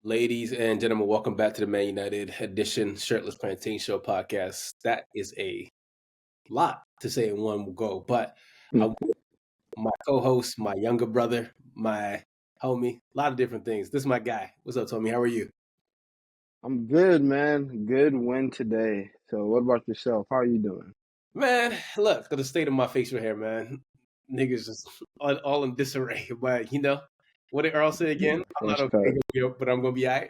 Ladies and gentlemen, welcome back to the Man United edition Shirtless Plantain Show podcast. That is a lot to say in one go, but I'm with my co-host, my younger brother, my homie, a lot of different things. This is my guy. What's up, Tommy? How are you? I'm good, man. Good win today. So, what about yourself? How are you doing? Man, look, the state of my facial hair, man. Niggas just all in disarray. But, what did Earl say again? I'm not Fresh okay, cut. but I'm going to be all right.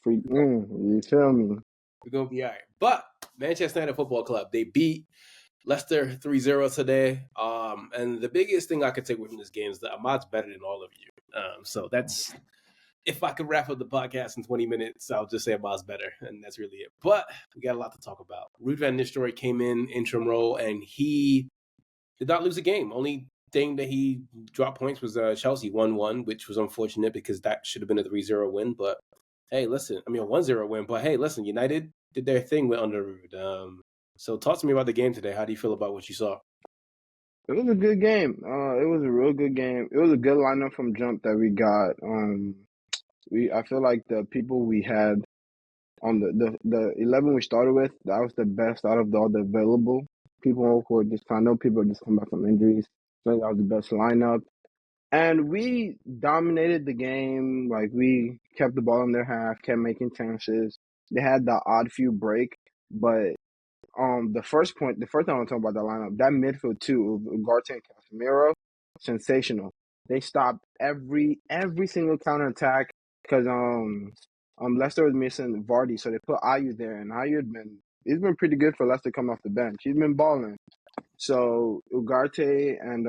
Free. You feel me? We're going to be all right. But Manchester United Football Club, they beat Leicester 3-0 today. And the biggest thing I could take away from this game is that Ahmad's better than all of you. So that's, if I could wrap up the podcast in 20 minutes, I'll just say Ahmad's better. And that's really it. But we got a lot to talk about. Ruud van Nistelrooy came in interim role and he did not lose a game. Only thing that he dropped points was Chelsea 1-1, which was unfortunate because that should have been a 3-0 win. But hey, listen, a 1-0 win. But hey, listen, United did their thing with under Ruud. So talk to me about the game today. How do you feel about what you saw? It was a good game. It was a real good game. It was a good lineup from jump that we got. I feel like the people we had on the 11 we started with, that was the best out of all the available people who are just. I know people are just coming back from injuries. So that was the best lineup. And we dominated the game. Like, we kept the ball in their half, kept making chances. They had the odd few break, but the first time I want to talk about that lineup, that midfield too, Ugarte and Casemiro, sensational. They stopped every single counter attack because Leicester was missing Vardy, so they put Ayew there, and he's been pretty good for Leicester coming off the bench. He's been balling. So Ugarte and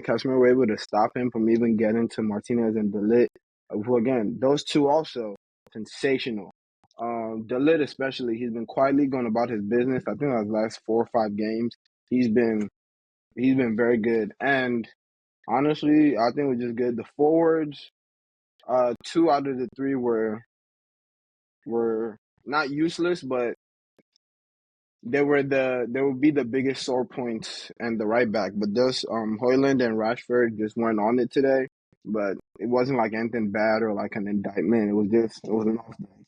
Casemiro were able to stop him from even getting to Martinez and Delit, who again, those two also sensational. Delit especially, he's been quietly going about his business. I think his last 4 or 5 games, he's been very good. And honestly, I think it was just good. The forwards, 2 out of the 3 were not useless, but they would be the biggest sore points and the right back. But those Højlund and Rashford just weren't on it today. But it wasn't like anything bad or like an indictment. It was an off day.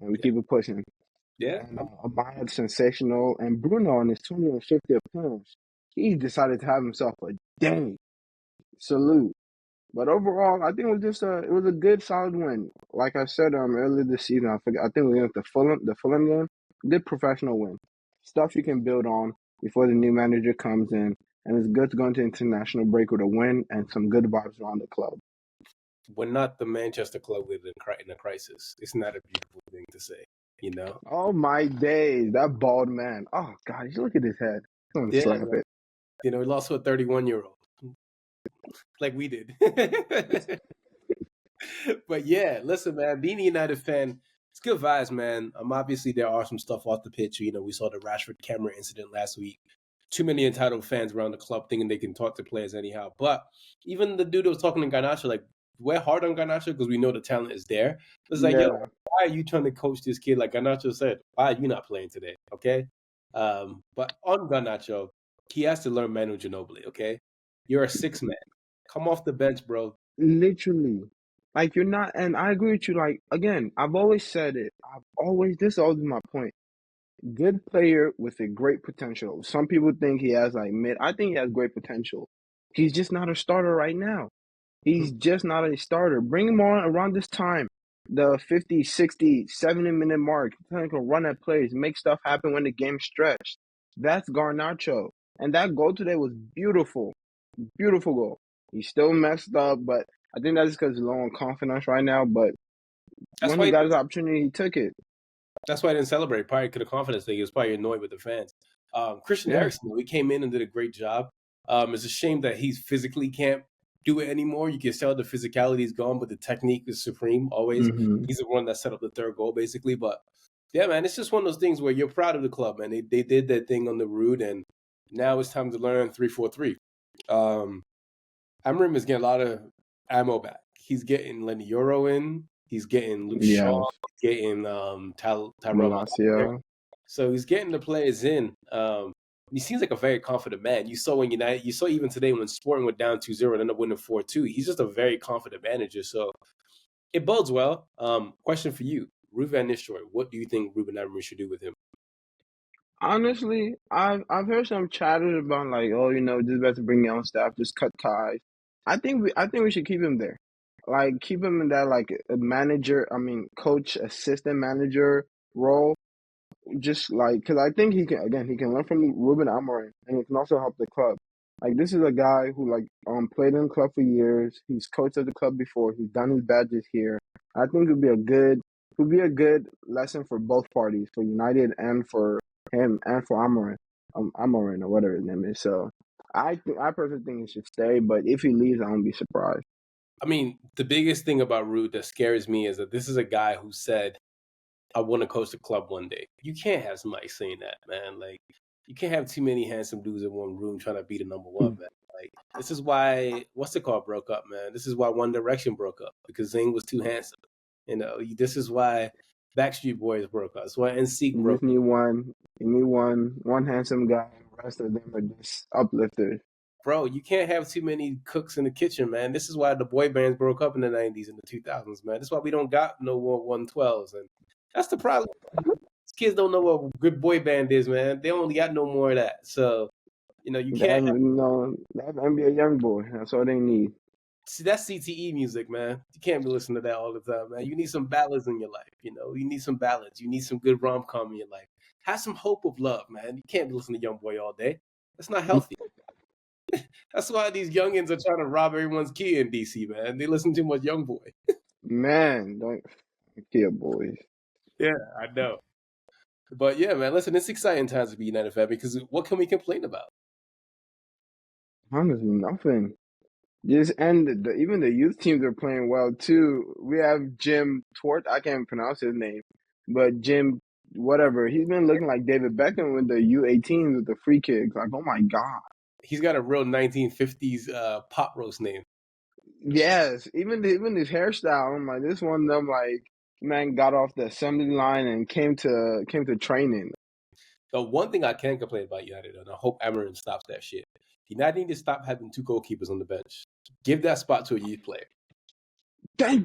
And we keep it pushing. Yeah. And Ahmad sensational. And Bruno on his 250 appearance, he decided to have himself a day. Salute. But overall, I think it was a good solid win. Like I said earlier this season, I think we went the Fulham game. Good professional win. Stuff you can build on before the new manager comes in, and it's good to go into international break with a win and some good vibes around the club. We're not the Manchester club in a crisis. It's not a beautiful thing to say, Oh my days, that bald man. Oh God, you look at his head. I'm gonna Yeah, slap man. it. We lost to a 31-year-old, like we did. But yeah, listen, man, being a United fan, it's good vibes, man. Obviously there are some stuff off the pitch. We saw the Rashford camera incident last week. Too many entitled fans around the club thinking they can talk to players anyhow. But even the dude that was talking to Garnacho, like, we're hard on Garnacho because we know the talent is there. It's like, yo, Yeah. why are you trying to coach this kid? Like Garnacho said, why are you not playing today? Okay. But on Garnacho, he has to learn Manu Ginobili, okay? You're a 6-man. Come off the bench, bro. Literally. Like, you're not, and I agree with you. Like, again, I've always said it. This is always my point. Good player with a great potential. Some people think he has like I think he has great potential. He's just not a starter right now. He's just not a starter. Bring him on around this time, the 50, 60, 70-minute mark. He can run at plays, make stuff happen when the game's stretched. That's Garnacho. And that goal today was beautiful. Beautiful goal. He still messed up, but I think that's because he's low on confidence right now. But That's when why he got his opportunity, he took it. That's why I didn't celebrate. Probably could have confidence thing. He was probably annoyed with the fans. Christian Yeah. Eriksen, we came in and did a great job. It's a shame that he physically can't do it anymore. You can tell the physicality is gone, but the technique is supreme always. Mm-hmm. He's the one that set up the third goal, basically. But yeah, man, it's just one of those things where you're proud of the club, man. They did their thing on the route, and now it's time to learn 3-4-3. Amorim is getting a lot of ammo back. He's getting Lenny Euro in. He's getting Luke Shaw. Yes. He's getting Tyrell Malacia. So he's getting the players in. He seems like a very confident man. You saw even today when Sporting went down 2-0 and ended up winning 4-2. He's just a very confident manager. So It bodes well. Question for you. Ruud van Nistelrooy, what do you think Ruben Amorim should do with him? Honestly, I've heard some chatter about like, oh, just better bring your own staff, just cut ties. I think we should keep him there, like keep him in that like a manager, I mean, coach, assistant manager role, just like because I think he can learn from Ruben Amorim, and he can also help the club. Like this is a guy who like played in the club for years. He's coached at the club before. He's done his badges here. I think it would be a good lesson for both parties, for United and for him and for Amorim or whatever his name is. So I personally think he should stay, but if he leaves, I won't be surprised. I mean, the biggest thing about Ruud that scares me is that this is a guy who said, I want to coach the club one day. You can't have somebody saying that, man. Like, you can't have too many handsome dudes in one room trying to be the number one, man. Like, this is why, what's it called, broke up, man. This is why One Direction broke up, because Zayn was too handsome. This is why Backstreet Boys broke up. That's why NSYNC You broke just up. need one handsome guy. The rest of them are just uplifters. Bro, you can't have too many cooks in the kitchen, man. This is why the boy bands broke up in the 90s and the 2000s, man. That's why we don't got no more 112s. And that's the problem. These kids don't know what a good boy band is, man. They only got no more of that. So, you They can't have they have NBA YoungBoy. That's all they need. see that's CTE music, man. You can't be listening to that all the time, man. You need some ballads in your life, You need some ballads. You need some good rom-com in your life. Have some hope of love, man. You can't be listening to Young Boy all day. That's not healthy. That's why these youngins are trying to rob everyone's key in DC, man. They listen too much Young Boy. Man, don't kill boys. Yeah, I know. But yeah, man, listen, it's exciting times to be United fan because what can we complain about? Honestly, nothing. Just even the youth teams are playing well too. We have Jim Twart. I can't pronounce his name, but Jim, whatever. He's been looking like David Beckham with the U18s with the free kicks. Like, oh my god. He's got a real 1950s pop roast name. Yes, even his hairstyle. I'm like, this one of them like man got off the assembly line and came to training. The one thing I can complain about United, and I hope Amorim stops that shit. United need to stop having two goalkeepers on the bench. Give that spot to a youth player.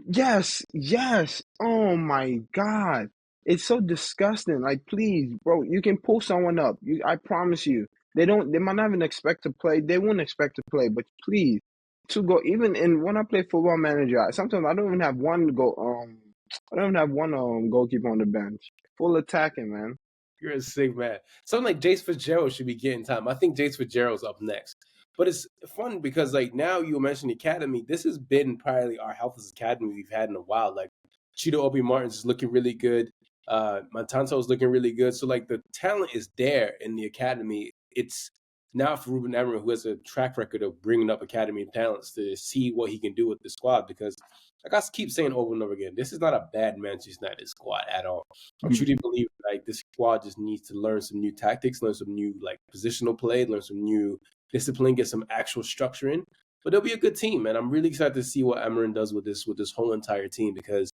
Yes. Oh my God. It's so disgusting. Like, please, bro, you can pull someone up. I promise you. They might not even expect to play. They won't expect to play, but please, to go even in when I play football manager, sometimes I don't even have I don't even have one goalkeeper on the bench. Full attacking, man. You're a sick man. Something like Jace Fitzgerald should be getting time. I think Jace Fitzgerald's up next. But it's fun because like now you mentioned the academy. This has been probably our healthiest academy we've had in a while. Like Cheeto Obi Martins is looking really good. Montanto is looking really good. So like the talent is there in the academy. It's now for Ruben Amorim, who has a track record of bringing up academy talents, to see what he can do with the squad. Because like I keep saying over and over again, this is not a bad Manchester United squad at all. I truly believe like this squad just needs to learn some new tactics, learn some new like positional play, learn some new discipline, get some actual structure in. But they'll be a good team, man. I'm really excited to see what Amorim does with this whole entire team because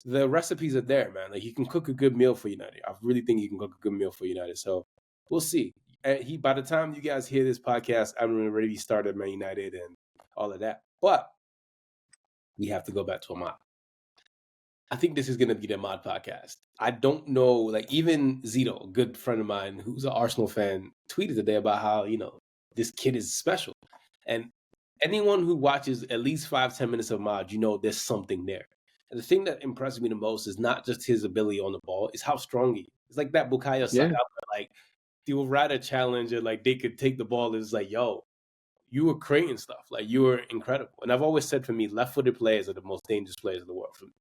the recipes are there, man. Like he can cook a good meal for United. I really think he can cook a good meal for United. So we'll see. And by the time you guys hear this podcast, Amorim already started Man United and all of that. But we have to go back to Ahmad. I think this is going to be the Ahmad podcast. I don't know, like even Zito, a good friend of mine who's an Arsenal fan, tweeted today about how, this kid is special. And anyone who watches at least 5-10 minutes of Ahmad, there's something there. And the thing that impresses me the most is not just his ability on the ball, it's how strong he is. It's like that Bukayo Saka, Yeah. like they will ride a challenge and like they could take the ball. It's like, yo, you were creating stuff. Like you were incredible. And I've always said for me, left-footed players are the most dangerous players in the world for me.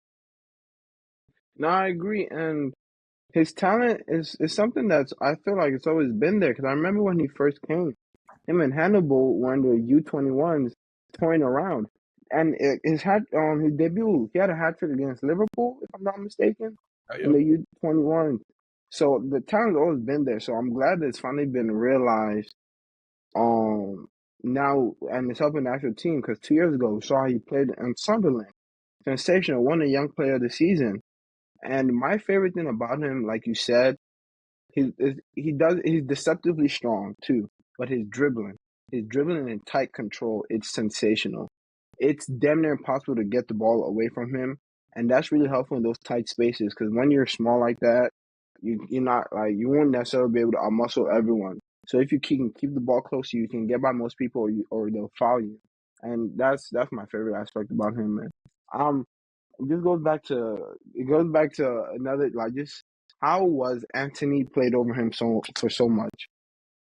No, I agree, and his talent is something that's I feel like it's always been there because I remember when he first came, him and Hannibal were in the U21s touring around, and his debut he had a hat trick against Liverpool if I'm not mistaken in the U21s. So the talent's always been there. So I'm glad that it's finally been realized. Now and it's helping the actual team because 2 years ago we saw how he played in Sunderland, sensational, won the Young Player of the Season. And my favorite thing about him, like you said, he's deceptively strong too, but his dribbling in tight control, it's sensational. It's damn near impossible to get the ball away from him. and that's really helpful in those tight spaces. Because when you're small like that, you're not like you won't necessarily be able to outmuscle everyone. So if you can keep the ball close to you, you can get by most people, or they'll foul you, and that's my favorite aspect about him, man. Um, it goes back to another like just how was Anthony played over him for so much.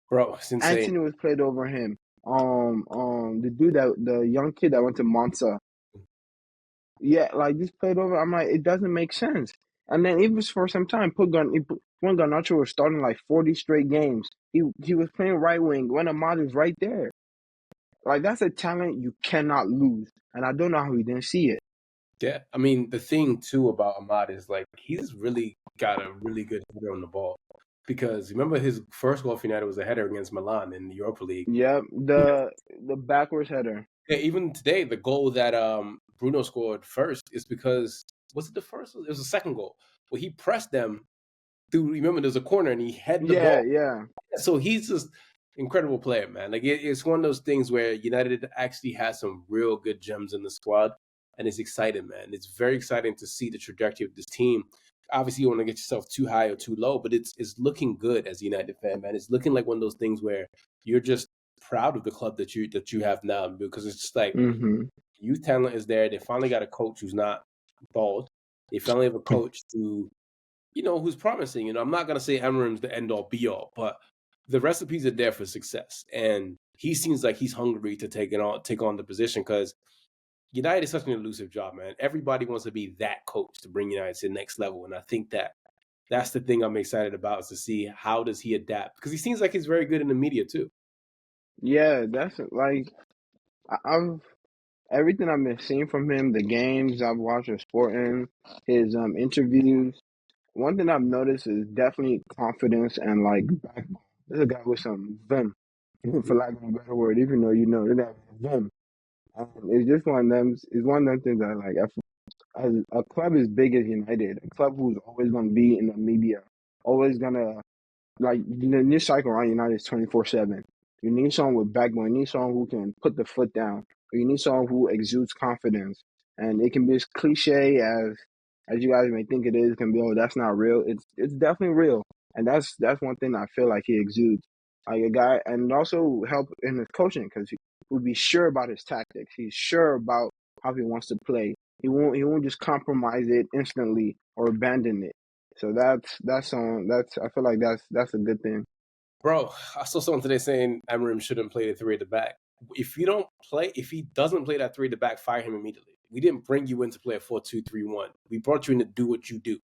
Bro, it's insane. Anthony was played over him. The dude the young kid that went to Monza, yeah, like just played over. I'm like, it doesn't make sense. And then even for some time, when Garnacho was starting like 40 straight games, he was playing right wing when Ahmad is right there. Like that's a talent you cannot lose, and I don't know how he didn't see it. Yeah, I mean, the thing too about Ahmad is like he's really got a really good header on the ball. Because remember his first goal for United was a header against Milan in the Europa League. Yep, the backwards header. Yeah, even today, the goal that Bruno scored first is because was it the first? It was the second goal. Well, he pressed them through. Remember, there's a corner and he headed the Yeah, ball. yeah. So he's just incredible player, man. Like it's one of those things where United actually has some real good gems in the squad, and it's exciting, man. It's very exciting to see the trajectory of this team. Obviously, you want to get yourself too high or too low, but it's looking good as a United fan, man. It's looking like one of those things where you're just proud of the club that you have now, because it's just like Mm-hmm. youth talent is there. They finally got a coach who's not bald. They finally have a coach who's promising. I'm not gonna say Amorim's the end all be all, but the recipes are there for success, and he seems like he's hungry to take on the position because United is such an elusive job, man. Everybody wants to be that coach to bring United to the next level, and I think that's the thing I'm excited about is to see how does he adapt because he seems like he's very good in the media too. Yeah, that's like I've everything I've been seeing from him, the games I've watched of Sporting, his interviews. One thing I've noticed is definitely confidence and like backbone. This is a guy with some vim, for lack of a better word. Even though this guy has vim, and it's just one of them. It's one of them things that like as a club as big as United, a club who's always going to be in the media, always gonna like the news cycle around United is 24/7. You need someone with backbone. You need someone who can put the foot down. Or you need someone who exudes confidence. And it can be as cliche as you guys may think it is. It can be, oh, that's not real. It's definitely real. And that's one thing I feel like he exudes. Like a guy, and also help in his coaching because he would be sure about his tactics. He's sure about how he wants to play. He won't just compromise it instantly or abandon it. So that's I feel like that's a good thing. Bro, I saw someone today saying Amorim shouldn't play the three at the back. If he doesn't play that three at the back, fire him immediately. We didn't bring you in to play a 4-2-3-1. We brought you in to do what you do.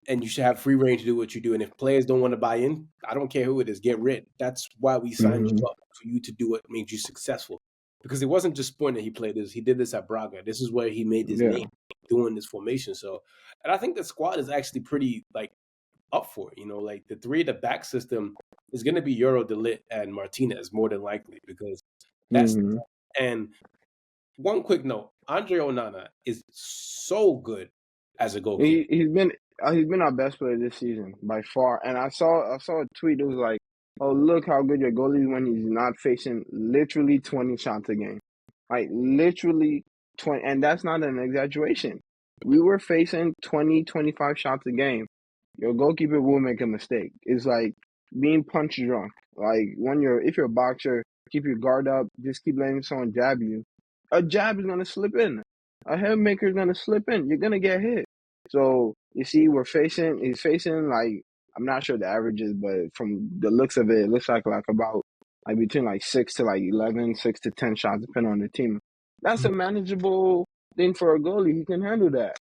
And you should have free reign to do what you do. And if players don't want to buy in, I don't care who it is, get rid. That's why we signed Mm-hmm. you up, for you to do what made you successful. Because it wasn't just Sporting that he played this. He did this at Braga. This is where he made his Yeah. name doing this formation. So, and I think the squad is actually pretty up for it. Like the three at the back system is going to be Euro, De Ligt, and Martinez more than likely because that's Mm-hmm. and one quick note: Andre Onana is so good as a goalkeeper. He's been our best player this season by far. And I saw a tweet that was like, "Oh, look how good your goalie is when he's not facing literally 20 shots a game, like literally 20." And that's not an exaggeration. We were facing 20, 25 shots a game. Your goalkeeper will make a mistake. It's like being punch drunk. Like if you're a boxer, keep your guard up. Just keep letting someone jab you. A jab is gonna slip in. A head maker is gonna slip in. You're gonna get hit. So you see, he's facing like I'm not sure the averages, but from the looks of it looks like about like between like 6 to 11, 6 to 10 shots, depending on the team. That's a manageable thing for a goalie. He can handle that.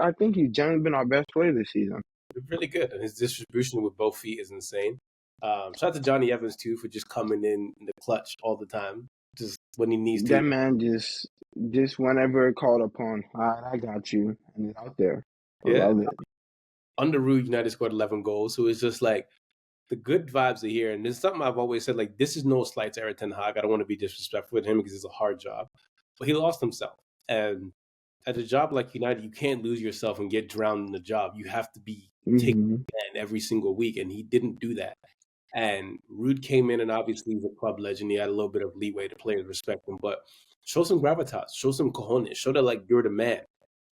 I think he's generally been our best player this season. Really good, and his distribution with both feet is insane. Shout out to Johnny Evans too for just coming in the clutch all the time, just when he needs to. That man just whenever called upon, all right, I got you, and he's out there. I Yeah, love it. under Ruud, United scored 11 goals, so it's just like the good vibes are here. And there's something I've always said, like, this is no slight to Erik ten Hag. I don't want to be disrespectful with him because it's a hard job. But he lost himself. And at a job like United, you can't lose yourself and get drowned in the job. You have to be taking Hmm. every single week. And he didn't do that. And Ruud came in, and obviously he's a club legend. He had a little bit of leeway to players respect him. But show some gravitas, show some cojones, show that, like, you're the man.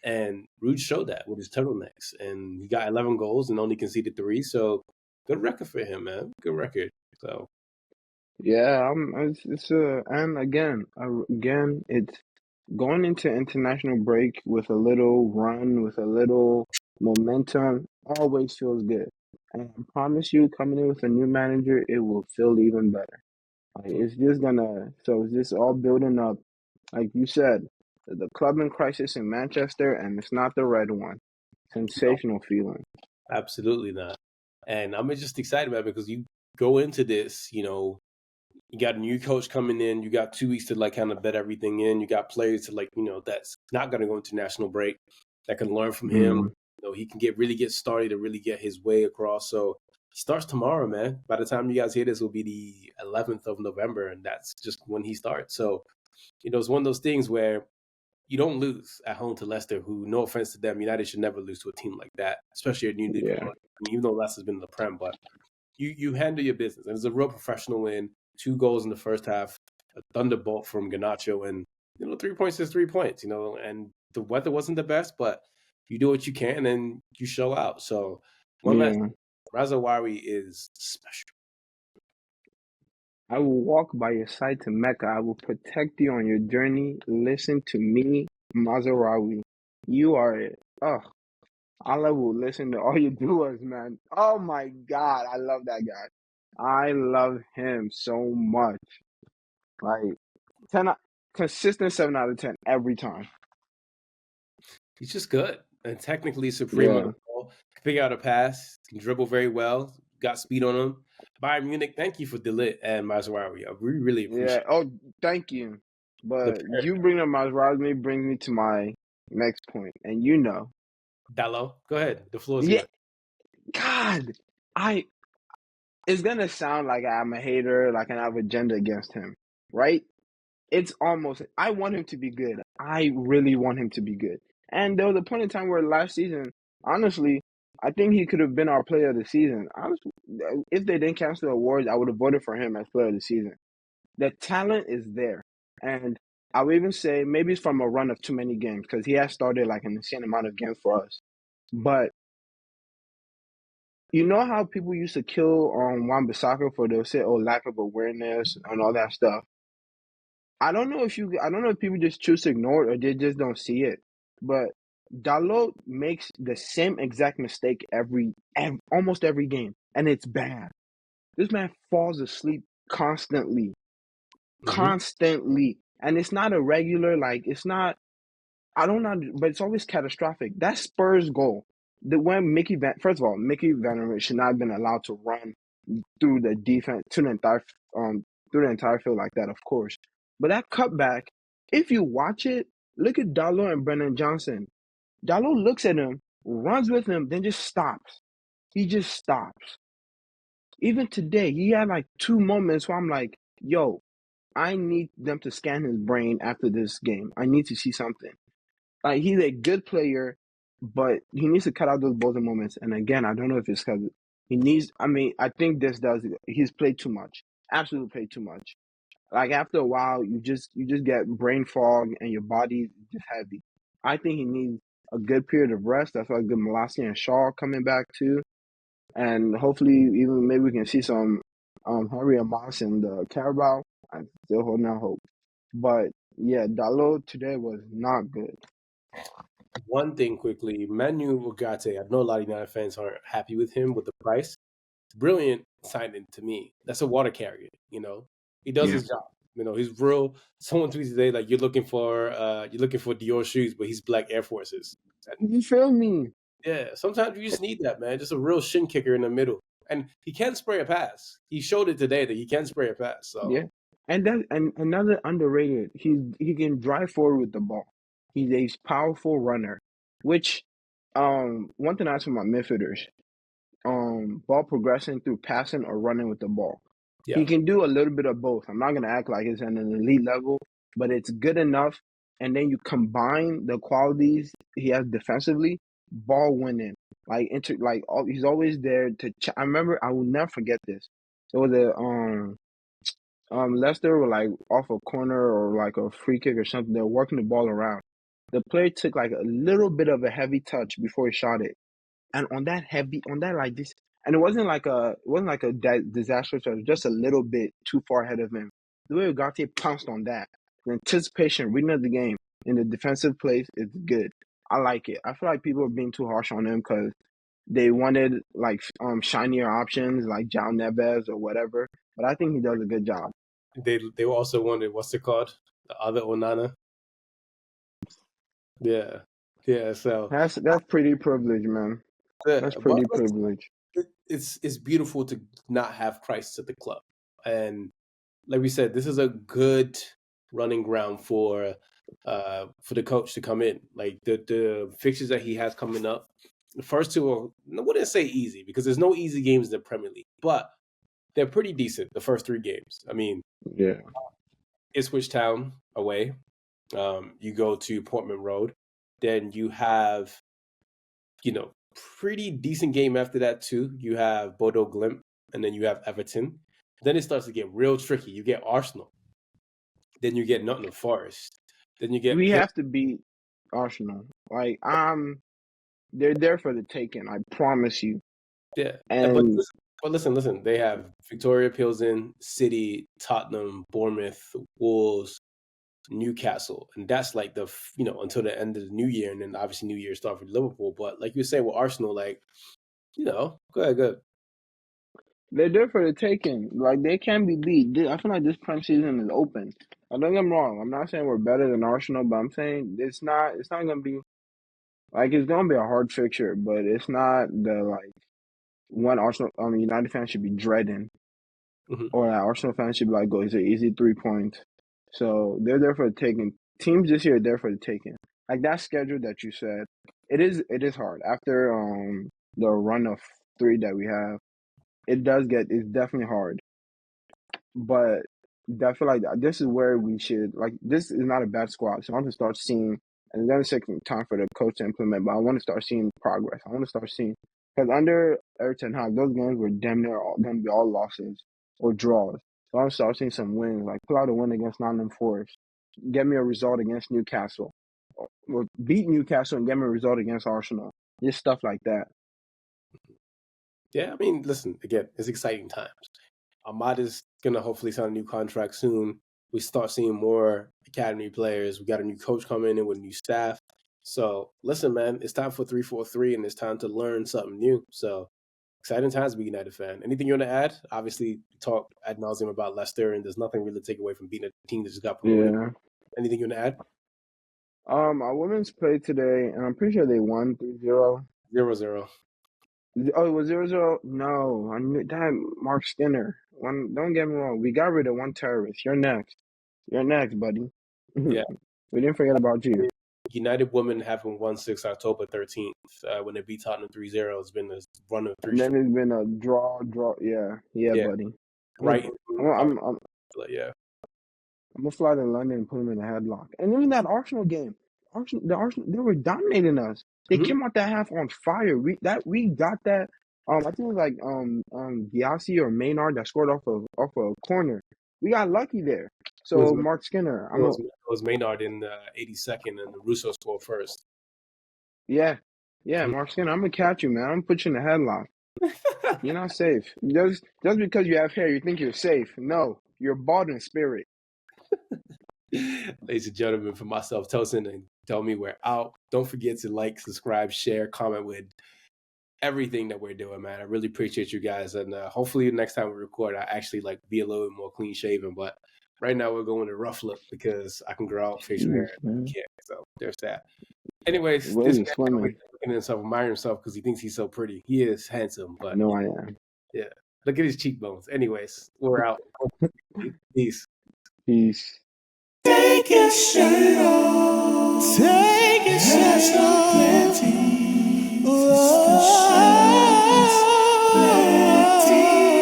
And Ruud showed that with his turtlenecks, and he got 11 goals and only conceded 3. So good record for him, man. Good record. So Yeah, and again, it's going into international break with a little run, with a little momentum, always feels good. And I promise you, coming in with a new manager, it will feel even better. Like it's just all building up. Like you said, the club in crisis in Manchester, and it's not the red one. no, Sensational feeling. absolutely not. And I'm just excited about it because you go into this, you got a new coach coming in. You got 2 weeks to like kind of bet everything in. You got players to like, that's not going to go into national break that can learn from him. Mm, He can really get started to really get his way across. So he starts tomorrow, man. By the time you guys hear this, will be the 11th of November, and that's just when he starts. So, it's one of those things where you don't lose at home to Leicester, who, no offense to them, United should never lose to a team like that, especially a newly yeah, promoted. I mean, even though Leicester's been in the Prem, but you handle your business. And it's a real professional win. 2 goals in the first half, a thunderbolt from Garnacho, and 3 points is 3 points. And the weather wasn't the best, but you do what you can and you show out. So one last, yeah. Mazroui is special. I will walk by your side to Mecca. I will protect you on your journey. Listen to me, Mazraoui. You are it. Oh, Allah will listen to all your doers, man. Oh my God, I love that guy. I love him so much. Like 10, consistent 7 out of 10 every time. He's just good and technically supreme on the Yeah, ball. Can pick out a pass, can dribble very well, got speed on him. Bayern Munich, thank you for Delit and Mazraoui. We really yeah. appreciate Oh, thank you. the But pair. you bring up Mazraoui brings me to my next point, and Diallo, go ahead. The floor is yeah, yours. God, I it's gonna sound like I'm a hater, like I have agenda against him, right? It's almost I want him to be good. I really want him to be good. And there was a point in time where last season, honestly, I think he could have been our player of the season. Honestly, if they didn't cancel the awards, I would have voted for him as player of the season. The talent is there. And I would even say maybe it's from a run of too many games because he has started like an insane amount of games for us. But you know how people used to kill on Wan-Bissaka for they'll say, oh, lack of awareness and all that stuff. I don't know if people just choose to ignore it or they just don't see it. But Dalot makes the same exact mistake almost every game, and it's bad. This man falls asleep constantly, Mm-hmm. constantly, and it's not a regular like it's not. I don't know, but it's always catastrophic. That Spurs goal, the when first of all, Mickey Van Der should not have been allowed to run through the defense um through the entire field like that, of course. But that cutback, if you watch it, look at Dallo and Brennan Johnson. Dallo looks at him, runs with him, then just stops. He just stops. Even today, he had like 2 moments where I'm like, yo, I need them to scan his brain after this game. I need to see something. Like he's a good player, but he needs to cut out those buzzer moments. And again, I don't know if it's because he needs. I mean, I think this does. He's played too much. Absolutely played too much. Like after a while, you just get brain fog and your body's just heavy. I think he needs a good period of rest. That's why good Malacia and Shaw coming back too, and hopefully even maybe we can see some Harry Amos in the Carabao. I'm still holding out hope, but yeah, Dalot today was not good. One thing quickly, Manu Ugarte. I know a lot of United fans aren't happy with him with the price. Brilliant signing to me. That's a water carrier. He does Yeah. his job. He's real. Someone tweeted today like you're looking for Dior shoes, but he's black Air Forces. And You feel me? yeah, sometimes you just need that, man. Just a real shin kicker in the middle. And he can spray a pass. He showed it today that he can spray a pass. So Yeah. And another underrated, he can drive forward with the ball. He's a powerful runner, which one thing I ask for my midfielders, ball progression through passing or running with the ball. yeah. He can do a little bit of both. I'm not gonna act like it's at an elite level, but it's good enough. And then you combine the qualities he has defensively, ball winning, he's always there to. I remember I will never forget this. It was a Leicester were like off a corner or like a free kick or something. They're working the ball around. the player took like a little bit of a heavy touch before he shot it, and on that like this, and it wasn't like a disastrous touch, just a little bit too far ahead of him. The way Ugarte pounced on that, the anticipation, reading of the game in the defensive place is good. I like it. I feel like people are being too harsh on him because they wanted like shinier options like Jao Neves or whatever, but I think he does a good job. They also wanted, what's it called? The other Onana. Yeah. So That's pretty privileged, man. That's pretty privileged. It's beautiful to not have crisis at the club, and like we said, this is a good running ground for the coach to come in. Like the fixtures that he has coming up, the first two are, I wouldn't say easy because there's no easy games in the Premier League, but they're pretty decent. The first three games, I mean, yeah, Ipswich Town away. You go to Portman Road, then you have, pretty decent game after that too. You have Bodo Glimt, and then you have Everton. Then it starts to get real tricky. You get Arsenal, then you get Nottingham Forest, then you get. We have to beat Arsenal. Like they're there for the taking. I promise you. Yeah, and but listen. They have Victoria Pilsen, City, Tottenham, Bournemouth, Wolves, Newcastle, and that's like the until the end of the new year, and then obviously New Year start for Liverpool. But like you say with Arsenal, like go ahead. They're there for the taking. Like they can be beat. I feel like this Prem season is open. I don't get me wrong. I'm not saying we're better than Arsenal, but I'm saying it's not gonna be like it's gonna be a hard fixture, but it's not the like one Arsenal United fans should be dreading. Mm-hmm. Or that Arsenal fans should be like, go, it's an easy 3 points. So they're there for the taking. Teams this year are there for the taking. Like that schedule that you said, it is hard. After the run of 3 that we have, it's definitely hard. But I feel like this is where we should, like, this is not a bad squad. So I want to start seeing, and it's going to take some time for the coach to implement, but I want to start seeing progress. I want to start seeing, because under Erik ten Hag, those games were damn near going to be all losses or draws. So I want to start seeing some wins, like pull out a win against Nottingham Forest, get me a result against Newcastle, or beat Newcastle and get me a result against Arsenal. Just stuff like that. Yeah, I mean, listen, again, it's exciting times. Ahmad is going to hopefully sign a new contract soon. We start seeing more academy players. We got a new coach coming in with new staff. So, listen, man, it's time for 3-4-3, and it's time to learn something new. So, exciting times to be a United fan. Anything you want to add? Obviously, talk ad nauseum about Leicester, and there's nothing really to take away from being a team that just got promoted. Yeah. Anything you want to add? Our women's played today, and I'm pretty sure they won 3-0. 0-0. Oh, it was 0-0? No, I knew that. Mark Skinner. Don't get me wrong. We got rid of one terrorist. You're next. You're next, buddy. Yeah. We didn't forget about you. United women haven't won since October 13th when they beat Tottenham 3-0. It's been a run of 3 And then it's been a draw. Yeah, buddy. Right. I'm gonna fly to London and put them in a headlock. And even that Arsenal game, Arsenal, they were dominating us. They came out that half on fire. We got that. I think it was like Diassi or Maynard that scored off a corner. We got lucky there. So Mark Skinner, it was Maynard in the 82nd, and Russo scored first. Yeah, Mark Skinner, I'm gonna catch you, man. I'm gonna put you in a headlock. You're not safe. Just because you have hair, you think you're safe. No, you're bald in spirit. Ladies and gentlemen, for myself, Tosin and Tomi, we're out. Don't forget to like, subscribe, share, comment with everything that we're doing, man. I really appreciate you guys, and hopefully next time we record, I actually be a little bit more clean shaven. But right now we're going to rough look because I can grow out facial hair. So there's that. Anyways, this man looking at himself, admiring himself because he thinks he's so pretty. He is handsome, but no, I am. Yeah, look at his cheekbones. Anyways, we're out. Peace. Peace. Take your shirt off. Take your shirt off.